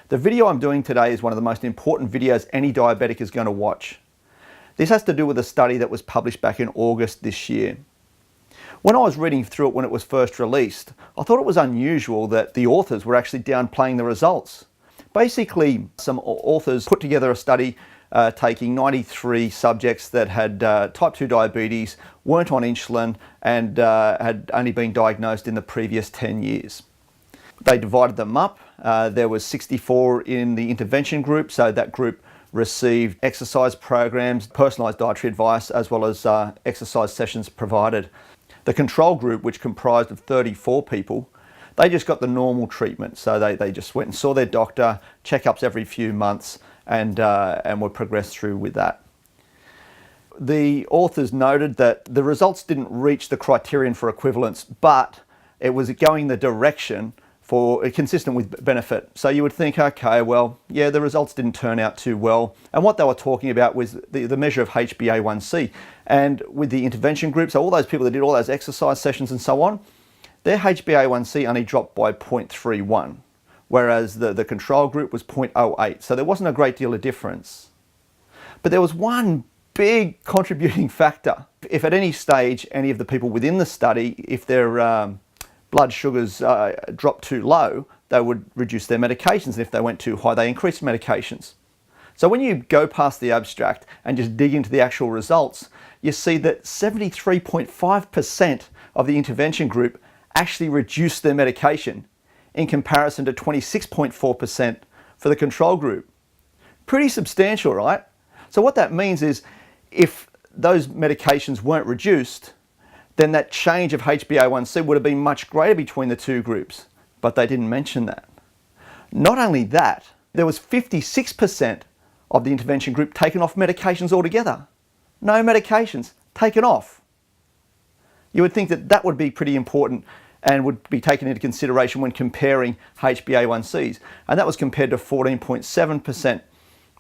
The video I'm doing today is one of the most important videos any diabetic is going to watch. This has to do with a study that was published back in August this year. When I was reading through it when it was first released, I thought it was unusual that the authors were actually downplaying the results. Basically, some authors put together a study taking 93 subjects that had type 2 diabetes, weren't on insulin, and had only been diagnosed in the previous 10 years. They divided them up. There was 64 in the intervention group, so that group received exercise programs, personalised dietary advice, as well as exercise sessions provided. The control group, which comprised of 34 people, they just got the normal treatment. So they just went and saw their doctor, checkups every few months, and were progressed through with that. The authors noted that the results didn't reach the criterion for equivalence, but it was going the direction for consistent with benefit. So you would think, okay, well, yeah, the results didn't turn out too well. And what they were talking about was the measure of HbA1c. And with the intervention group, so all those people that did all those exercise sessions and so on, their HbA1c only dropped by 0.31, whereas the control group was 0.08. So there wasn't a great deal of difference. But there was one big contributing factor. If at any stage, any of the people within the study, if their blood sugars dropped too low, they would reduce their medications, and if they went too high, they increased medications. So when you go past the abstract and just dig into the actual results, you see that 73.5% of the intervention group actually reduced their medication in comparison to 26.4% for the control group. Pretty substantial, right? So what that means is if those medications weren't reduced, then that change of HbA1c would have been much greater between the two groups, but they didn't mention that. Not only that, there was 56% of the intervention group taken off medications altogether. No medications, taken off. You would think that that would be pretty important and would be taken into consideration when comparing HbA1cs, and that was compared to 14.7%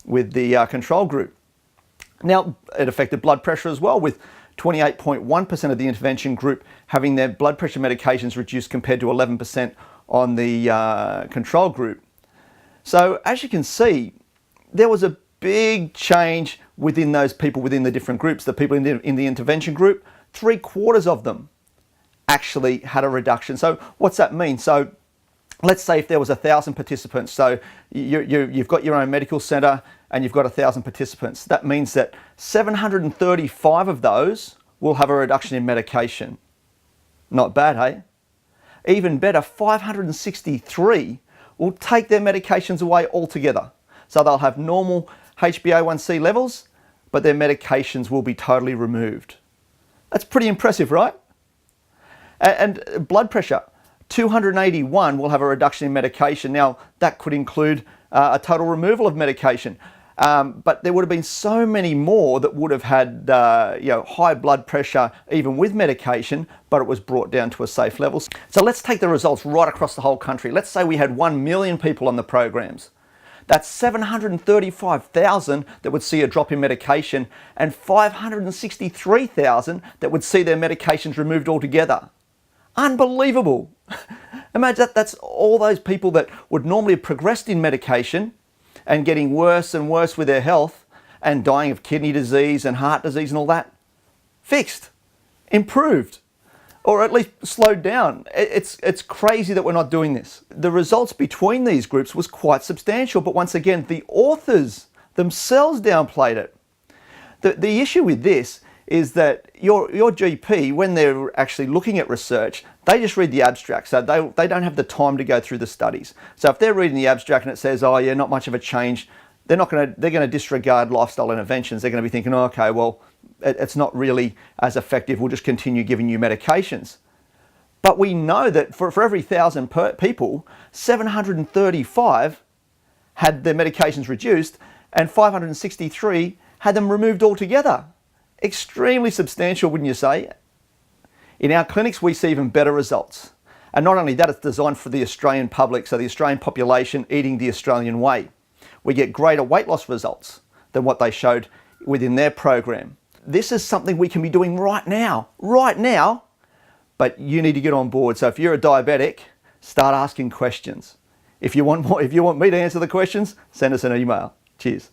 with the control group. Now, it affected blood pressure as well, with 28.1% of the intervention group having their blood pressure medications reduced compared to 11% on the control group. So as you can see, there was a big change within those people within the different groups. The people in the intervention group, 3/4 of them actually had a reduction. So what's that mean? So let's say if there was 1,000 participants, so you've got your own medical centre and you've got 1,000 participants. That means that 735 of those will have a reduction in medication. Not bad, hey? Even better, 563 will take their medications away altogether. So they'll have normal HbA1c levels, but their medications will be totally removed. That's pretty impressive, right? And blood pressure. 281 will have a reduction in medication. Now, that could include a total removal of medication. But there would have been so many more that would have had high blood pressure even with medication, but it was brought down to a safe level. So let's take the results right across the whole country. Let's say we had 1 million people on the programs. That's 735,000 that would see a drop in medication and 563,000 that would see their medications removed altogether. Unbelievable. Imagine that's all those people that would normally have progressed in medication and getting worse and worse with their health and dying of kidney disease and heart disease and all that. Fixed, improved, or at least slowed down. It's crazy that we're not doing this. The results between these groups was quite substantial, but once again, the authors themselves downplayed it. The issue with this is that your GP, when they're actually looking at research, they just read the abstract. So they don't have the time to go through the studies. So if they're reading the abstract and it says, oh yeah, not much of a change, they're going to disregard lifestyle interventions. They're going to be thinking, oh, okay, well, it's not really as effective. We'll just continue giving you medications. But we know that for every 1,000 people, 735 had their medications reduced and 563 had them removed altogether. Extremely substantial, wouldn't you say? In our clinics, we see even better results. And not only that, it's designed for the Australian public, so the Australian population eating the Australian way. We get greater weight loss results than what they showed within their program. This is something we can be doing right now, but you need to get on board. So if you're a diabetic, start asking questions. If you want more, if you want me to answer the questions, send us an email. Cheers.